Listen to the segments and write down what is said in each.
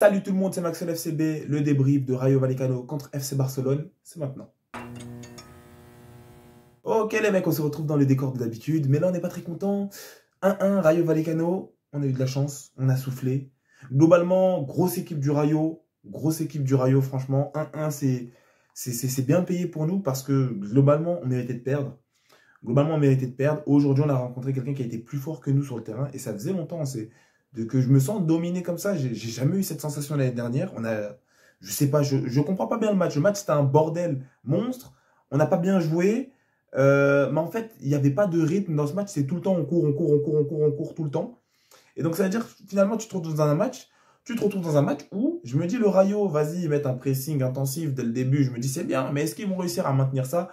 Salut tout le monde, c'est Maxwell FCB, le débrief de Rayo Vallecano contre FC Barcelone, c'est maintenant. Ok les mecs, on se retrouve dans le décor de d'habitude, mais là on n'est pas très content. 1-1 Rayo Vallecano, on a eu de la chance, on a soufflé. Globalement, grosse équipe du Rayo, franchement. 1-1 c'est bien payé pour nous parce que globalement on méritait de perdre. Aujourd'hui on a rencontré quelqu'un qui a été plus fort que nous sur le terrain et ça faisait longtemps, que je me sens dominé comme ça. J'ai jamais eu cette sensation l'année dernière. Je sais pas, je comprends pas bien le match. Le match c'était un bordel monstre. On n'a pas bien joué, mais en fait il n'y avait pas de rythme dans ce match. C'est tout le temps on court tout le temps. Et donc ça veut dire finalement tu te retrouves dans un match. Où je me dis le Rayo, vas-y, ils mettent un pressing intensif dès le début. Je me dis c'est bien, mais est-ce qu'ils vont réussir à maintenir ça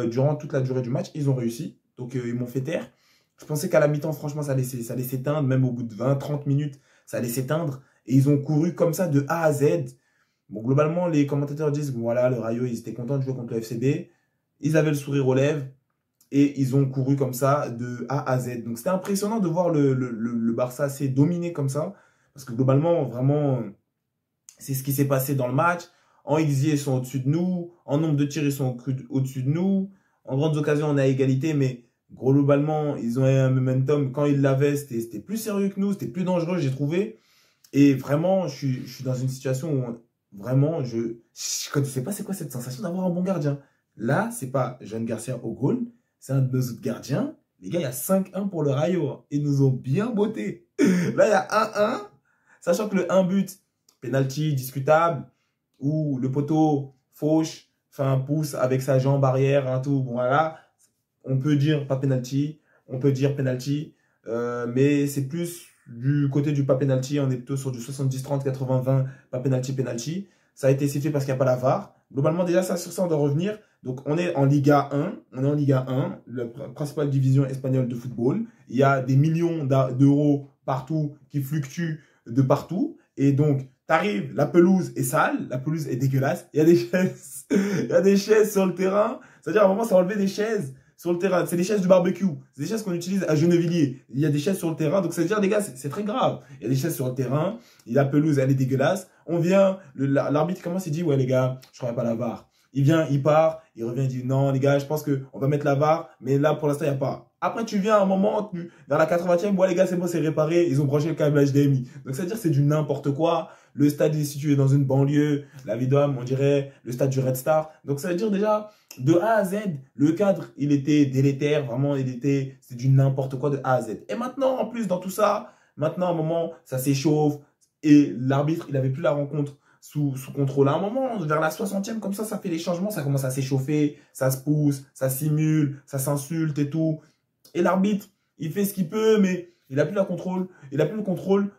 durant toute la durée du match? Ils ont réussi, donc ils m'ont fait taire. Je pensais qu'à la mi-temps, franchement, ça allait s'éteindre. Même au bout de 20-30 minutes, ça allait s'éteindre. Et ils ont couru comme ça de A à Z. Bon, globalement, les commentateurs disent, voilà, le Rayo, ils étaient contents de jouer contre le FCB. Ils avaient le sourire aux lèvres. Et ils ont couru comme ça de A à Z. Donc, c'était impressionnant de voir le Barça assez dominé comme ça. Parce que globalement, vraiment, c'est ce qui s'est passé dans le match. En XG, ils sont au-dessus de nous. En nombre de tirs, ils sont au-dessus de nous. En grandes occasions, on a égalité, mais globalement, ils ont eu un momentum. Quand ils l'avaient, c'était plus sérieux que nous, c'était plus dangereux, j'ai trouvé. Et vraiment, je suis dans une situation où vraiment, je ne sais pas c'est quoi cette sensation d'avoir un bon gardien. Là, c'est pas Jean Garcia au goal, c'est un de nos autres gardiens. Les gars, il y a 5-1 pour le Rayo. Ils nous ont bien botté. Là, il y a 1-1. Sachant que le 1 but, penalty discutable, où le poteau fauche, fait un pouce avec sa jambe arrière, un tout. Bon, voilà. On peut dire pas penalty, on peut dire penalty, mais c'est plus du côté du pas penalty. On est plutôt sur du 70-30, 80-20, pas penalty. Ça a été sifflé parce qu'il n'y a pas la VAR. Globalement, déjà, ça, sur ça, on doit revenir. Donc, on est en Liga 1. La principale division espagnole de football. Il y a des millions d'euros partout qui fluctuent de partout. Et donc, t'arrives, la pelouse est sale, la pelouse est dégueulasse. Il y a des chaises, il y a des chaises sur le terrain. C'est-à-dire, à un moment, ça a enlevé des chaises sur le terrain. C'est des chaises du barbecue. C'est des chaises qu'on utilise à Gennevilliers. Il y a des chaises sur le terrain. Donc, ça veut dire, les gars, c'est très grave. Il y a des chaises sur le terrain. La pelouse, elle est dégueulasse. On vient, l'arbitre commence, il dit, ouais, les gars, je ne pas la VAR. Il vient, il part, il revient, il dit, non, les gars, je pense qu'on va mettre la VAR, mais là, pour l'instant, il n'y a pas. Après, tu viens à un moment, vers la 80e, ouais, les gars, c'est bon, c'est réparé. Ils ont branché le câble HDMI. Donc, ça veut dire, c'est du n'importe quoi. Le stade est situé dans une banlieue. La Vidom, on dirait le stade du Red Star. Donc, ça veut dire déjà, de A à Z, le cadre, il était délétère. Vraiment, c'est du n'importe quoi de A à Z. Et maintenant, en plus, dans tout ça, maintenant, à un moment, ça s'échauffe. Et l'arbitre, il n'avait plus la rencontre sous contrôle. À un moment, vers la 60e, comme ça fait les changements. Ça commence à s'échauffer. Ça se pousse, ça simule, ça s'insulte et tout. Et l'arbitre, il fait ce qu'il peut, mais il n'a plus le contrôle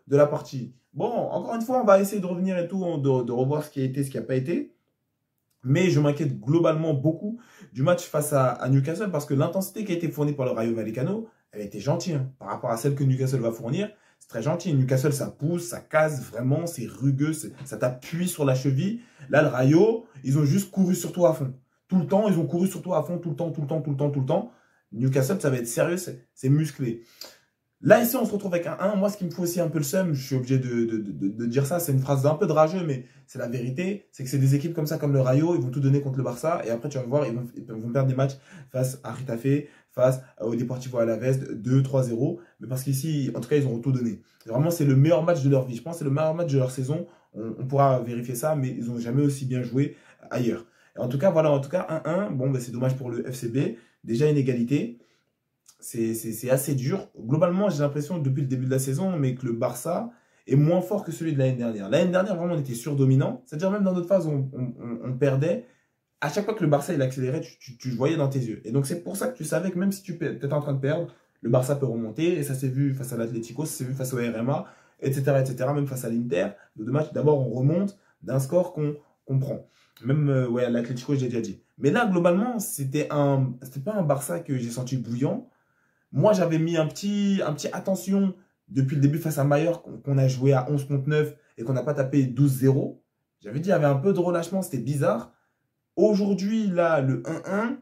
de la partie. Bon, encore une fois, on va essayer de revenir et tout, de revoir ce qui a été, ce qui n'a pas été. Mais je m'inquiète globalement beaucoup du match face à Newcastle parce que l'intensité qui a été fournie par le Rayo Vallecano, elle était gentille hein, par rapport à celle que Newcastle va fournir. C'est très gentil. Newcastle, ça pousse, ça casse vraiment, c'est rugueux, ça t'appuie sur la cheville. Là, le Rayo, ils ont juste couru sur toi à fond. Tout le temps, ils ont couru sur toi à fond, tout le temps. Newcastle, ça va être sérieux, c'est musclé. Là, ici, on se retrouve avec un 1. Moi, ce qui me fout aussi un peu le seum, je suis obligé de dire ça, c'est une phrase un peu de rageux, mais c'est la vérité, c'est que c'est des équipes comme ça, comme le Rayo, ils vont tout donner contre le Barça, et après, tu vas voir, ils vont perdre des matchs face à Retafe, face au Deportivo Alavés, 2-3-0, mais parce qu'ici, en tout cas, ils ont tout donné. Vraiment, c'est le meilleur match de leur vie. Je pense que c'est le meilleur match de leur saison. On pourra vérifier ça, mais ils n'ont jamais aussi bien joué ailleurs. Et en tout cas, voilà, 1-1. Bon, ben, c'est dommage pour le FCB. Déjà une égalité. C'est assez dur. Globalement, j'ai l'impression depuis le début de la saison, mais que le Barça est moins fort que celui de l'année dernière. L'année dernière, vraiment, on était surdominant. C'est-à-dire même dans notre phase, on perdait. À chaque fois que le Barça il accélérait, tu le voyais dans tes yeux. Et donc, c'est pour ça que tu savais que même si tu étais en train de perdre, le Barça peut remonter. Et ça s'est vu face à l'Atlético, ça s'est vu face au RMA, etc. Même face à l'Inter. Le deux matchs, d'abord, on remonte d'un score qu'on prend. Même ouais, à l'Atlético, j'ai déjà dit. Mais là, globalement, c'était pas un Barça que j'ai senti bouillant. Moi, j'avais mis un petit attention depuis le début face à Mallorca, qu'on a joué à 11 contre 9 et qu'on n'a pas tapé 12-0. J'avais dit, il y avait un peu de relâchement, c'était bizarre. Aujourd'hui, là, le 1-1,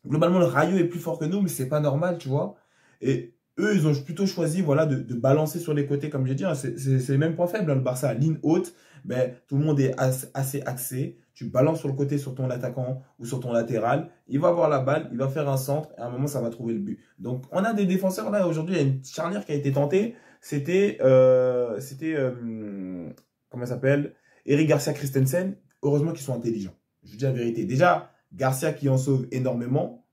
globalement, le Rayo est plus fort que nous, mais c'est pas normal, tu vois. Et Eux, ils ont plutôt choisi voilà, de balancer sur les côtés, comme j'ai dit. Hein, c'est les mêmes points faibles. Hein. Le Barça a ligne haute. Ben, tout le monde est assez axé. Tu balances sur le côté sur ton attaquant ou sur ton latéral. Il va avoir la balle, il va faire un centre. Et à un moment, ça va trouver le but. Donc, on a des défenseurs. Là, aujourd'hui, il y a une charnière qui a été tentée. C'était, comment ça s'appelle? Eric Garcia Christensen. Heureusement qu'ils sont intelligents. Je vous dis la vérité. Déjà, Garcia qui en sauve énormément.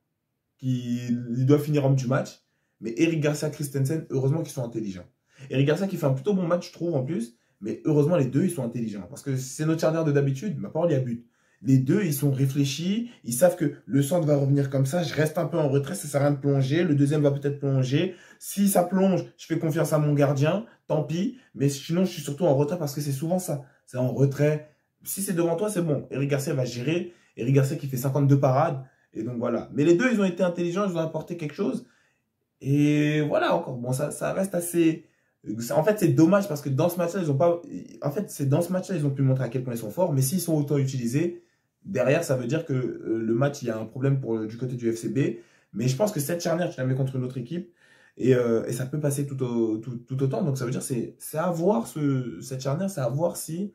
Il doit finir homme du match. Mais Eric Garcia Christensen, heureusement qu'ils sont intelligents. Eric Garcia qui fait un plutôt bon match, je trouve, en plus. Mais heureusement, les deux, ils sont intelligents. Parce que c'est notre charnière de d'habitude. Ma parole, il y a but. Les deux, ils sont réfléchis. Ils savent que le centre va revenir comme ça. Je reste un peu en retrait. Ça sert à rien de plonger. Le deuxième va peut-être plonger. Si ça plonge, je fais confiance à mon gardien. Tant pis. Mais sinon, je suis surtout en retrait parce que c'est souvent ça. C'est en retrait. Si c'est devant toi, c'est bon. Eric Garcia va gérer. Eric Garcia qui fait 52 parades. Et donc voilà. Mais les deux, ils ont été intelligents. Ils ont apporté quelque chose. Et voilà encore. Bon, ça reste assez. En fait, c'est dommage parce que dans ce match-là, ils ont pas. En fait, c'est dans ce match-là, ils ont pu montrer à quel point ils sont forts. Mais s'ils sont autant utilisés, derrière, ça veut dire que le match, il y a un problème du côté du FCB. Mais je pense que cette charnière, tu la mets contre une autre équipe. Et ça peut passer tout autant. Donc ça veut dire c'est à voir cette charnière, c'est à voir si.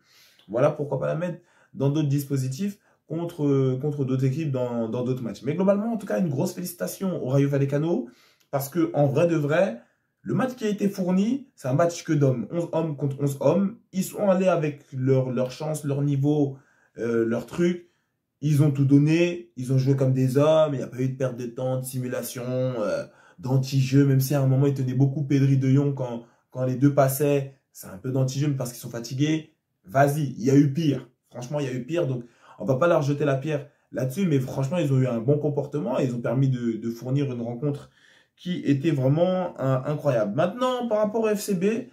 Voilà, pourquoi pas la mettre dans d'autres dispositifs contre d'autres équipes dans d'autres matchs. Mais globalement, en tout cas, une grosse félicitation au Rayo Vallecano. Parce que en vrai de vrai, le match qui a été fourni, c'est un match que d'hommes. 11 hommes contre 11 hommes. Ils sont allés avec leur chance, leur niveau, leur truc. Ils ont tout donné. Ils ont joué comme des hommes. Il n'y a pas eu de perte de temps, de simulation, d'anti-jeu. Même si à un moment, ils tenaient beaucoup Pedri de Jong quand les deux passaient. C'est un peu d'anti-jeu, mais parce qu'ils sont fatigués. Vas-y, il y a eu pire. Franchement, il y a eu pire. Donc, on ne va pas leur jeter la pierre là-dessus. Mais franchement, ils ont eu un bon comportement. Et ils ont permis de fournir une rencontre qui était vraiment incroyable. Maintenant, par rapport au FCB,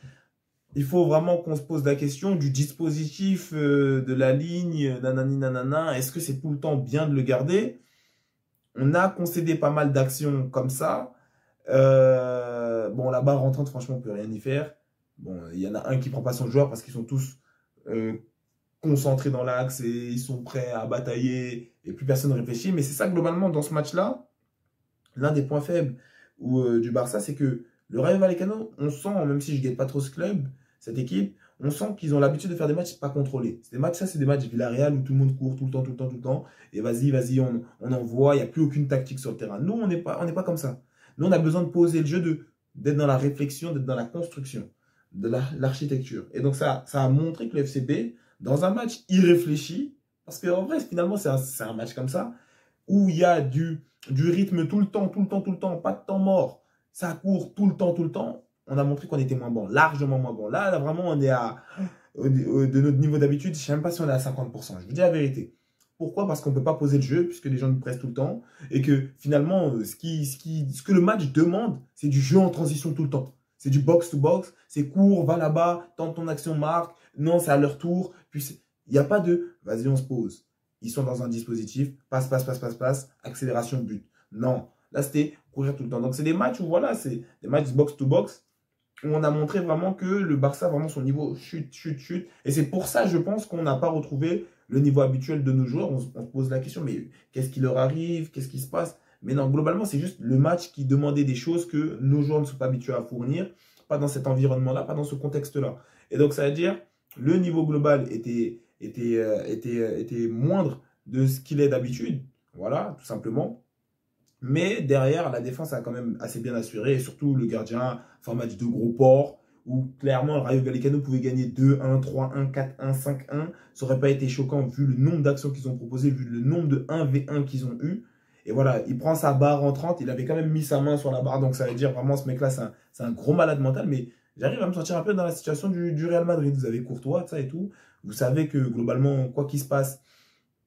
il faut vraiment qu'on se pose la question du dispositif de la ligne, nanani nanana. Est-ce que c'est tout le temps bien de le garder? On a concédé pas mal d'actions comme ça. Bon, la barre rentrante, franchement, on peut rien y faire. Bon, il y en a un qui prend pas son joueur parce qu'ils sont tous concentrés dans l'axe et ils sont prêts à batailler et plus personne ne réfléchit. Mais c'est ça, globalement, dans ce match-là, l'un des points faibles du Barça, c'est que le Rayo Vallecano, on sent, même si je ne guette pas trop ce club, cette équipe, on sent qu'ils ont l'habitude de faire des matchs pas contrôlés. Ces matchs, ça, c'est des matchs Villarreal où tout le monde court tout le temps, tout le temps, tout le temps. Et vas-y, on envoie, il n'y a plus aucune tactique sur le terrain. Nous, on n'est pas comme ça. Nous, on a besoin de poser le jeu, d'être dans la réflexion, d'être dans la construction, de l'architecture. Et donc, ça a montré que le FCB, dans un match irréfléchi, parce qu'en vrai, finalement, c'est un match comme ça, où il y a du rythme tout le temps, pas de temps mort, ça court tout le temps, on a montré qu'on était moins bon, largement moins bon. Là, vraiment, on est de notre niveau d'habitude, je ne sais même pas si on est à 50%, je vous dis la vérité. Pourquoi? Parce qu'on ne peut pas poser le jeu, puisque les gens nous pressent tout le temps, et que finalement, ce que le match demande, c'est du jeu en transition tout le temps. C'est du box-to-box, c'est court, va là-bas, tente ton action, marque, non, c'est à leur tour, puis il n'y a pas de, vas-y, on se pose. Ils sont dans un dispositif, passe, accélération, but. Non, là, c'était courir tout le temps. Donc, c'est des matchs où, voilà, c'est des matchs box-to-box, où on a montré vraiment que le Barça, vraiment, son niveau chute. Et c'est pour ça, je pense, qu'on n'a pas retrouvé le niveau habituel de nos joueurs. On se pose la question, mais qu'est-ce qui leur arrive? Qu'est-ce qui se passe? Mais non, globalement, c'est juste le match qui demandait des choses que nos joueurs ne sont pas habitués à fournir, pas dans cet environnement-là, pas dans ce contexte-là. Et donc, ça veut dire, le niveau global était moindre de ce qu'il est d'habitude. Voilà, tout simplement. Mais derrière, la défense a quand même assez bien assuré. Et surtout, le gardien, fait un match de gros porc, où clairement, le Rayo Vallecano pouvait gagner 2-1, 3-1, 4-1, 5-1. Ça n'aurait pas été choquant vu le nombre d'actions qu'ils ont proposées, vu le nombre de 1v1 qu'ils ont eu. Et voilà, il prend sa barre entrante. Il avait quand même mis sa main sur la barre. Donc ça veut dire vraiment, ce mec-là, c'est un gros malade mental. Mais j'arrive à me sentir un peu dans la situation du Real Madrid. Vous avez Courtois, ça et tout. Vous savez que globalement, quoi qu'il se passe,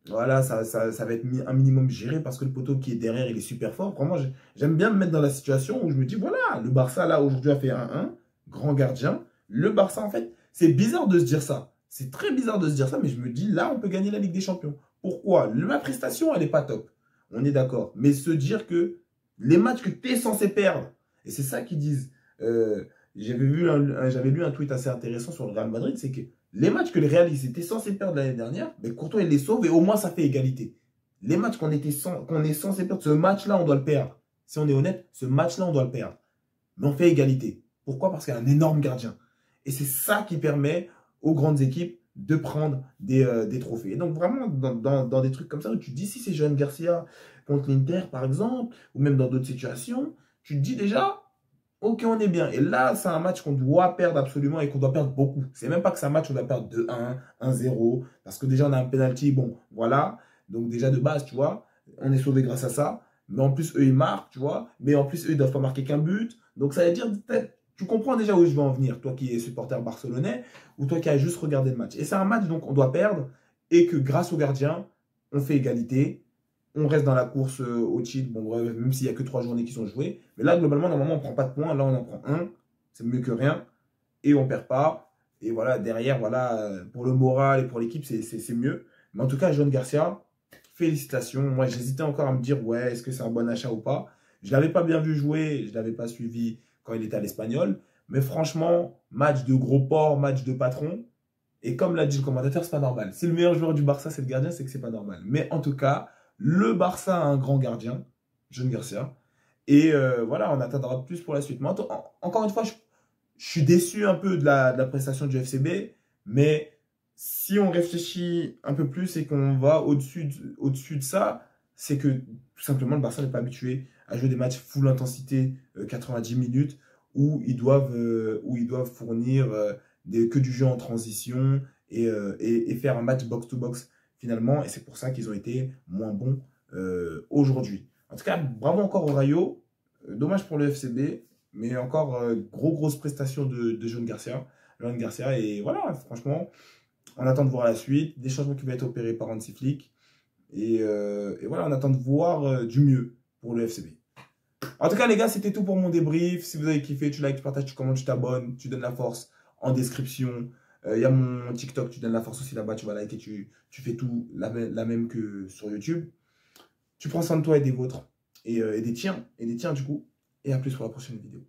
voilà, ça va être un minimum géré parce que le poteau qui est derrière, il est super fort. Vraiment, j'aime bien me mettre dans la situation où je me dis, voilà, le Barça, là, aujourd'hui, a fait 1-1, grand gardien. Le Barça, en fait, c'est bizarre de se dire ça. C'est très bizarre de se dire ça, mais je me dis, là, on peut gagner la Ligue des Champions. Pourquoi? Ma prestation, elle n'est pas top. On est d'accord. Mais se dire que les matchs que tu es censé perdre, et c'est ça qu'ils disent, j'avais lu un tweet assez intéressant sur le Real Madrid, c'est que les matchs que le Real était censé perdre l'année dernière, mais Courtois il les sauve et au moins ça fait égalité. Les matchs qu'on est censé perdre, ce match-là on doit le perdre. Si on est honnête, ce match-là on doit le perdre. mais on fait égalité. Pourquoi? Parce qu'il y a un énorme gardien. Et c'est ça qui permet aux grandes équipes de prendre des trophées. Et donc vraiment, dans des trucs comme ça, où tu te dis, si c'est Johan Garcia contre l'Inter, par exemple, ou même dans d'autres situations, tu te dis déjà, ok, on est bien. Et là, c'est un match qu'on doit perdre absolument et qu'on doit perdre beaucoup. C'est même pas que c'est un match où on doit perdre 2-1, 1-0, parce que déjà, on a un penalty, bon, voilà. Donc déjà, de base, tu vois, on est sauvé grâce à ça. Mais en plus, eux, ils marquent, tu vois. Mais en plus, eux, ils doivent pas marquer qu'un but. Donc ça veut dire, tu comprends déjà où je veux en venir, toi qui es supporter barcelonais, ou toi qui as juste regardé le match. Et c'est un match, donc, on doit perdre, et que grâce au gardien, on fait égalité. On reste dans la course au titre, bon, bref, même s'il n'y a que 3 journées qui sont jouées. Mais là, globalement, normalement, on ne prend pas de points. Là, on en prend un. C'est mieux que rien. Et on ne perd pas. Et voilà, derrière, voilà, pour le moral et pour l'équipe, c'est mieux. Mais en tout cas, Johan Garcia, félicitations. Moi, j'hésitais encore à me dire, ouais, est-ce que c'est un bon achat ou pas. Je ne l'avais pas bien vu jouer. Je ne l'avais pas suivi quand il était à l'Espagnol. Mais franchement, match de gros porc, match de patron. Et comme l'a dit le commentateur, c'est pas normal. Si le meilleur joueur du Barça, c'est le gardien, c'est que c'est pas normal. Mais en tout cas, le Barça a un grand gardien, Johan Garcia. Et voilà, on attendra plus pour la suite. Mais encore une fois, je suis déçu un peu de la prestation du FCB. Mais si on réfléchit un peu plus et qu'on va au-dessus de ça, c'est que tout simplement le Barça n'est pas habitué à jouer des matchs full intensité, 90 minutes, où ils doivent fournir que du jeu en transition et faire un match box-to-box finalement. Et c'est pour ça qu'ils ont été moins bons aujourd'hui. En tout cas, bravo encore au Rayo. Dommage pour le FCB, mais encore grosse prestation de Johan Garcia. Johan Garcia, et voilà, franchement, on attend de voir la suite, des changements qui vont être opérés par Hansi Flick. Et voilà, on attend de voir du mieux pour le FCB. En tout cas, les gars, c'était tout pour mon débrief. Si vous avez kiffé, tu likes, tu partages, tu commentes, tu t'abonnes, tu donnes la force en description. Il y a mon TikTok, tu donnes la force aussi là-bas, tu vas liker, tu fais tout la même que sur YouTube. Tu prends soin de toi et des vôtres, et des tiens du coup. Et à plus pour la prochaine vidéo.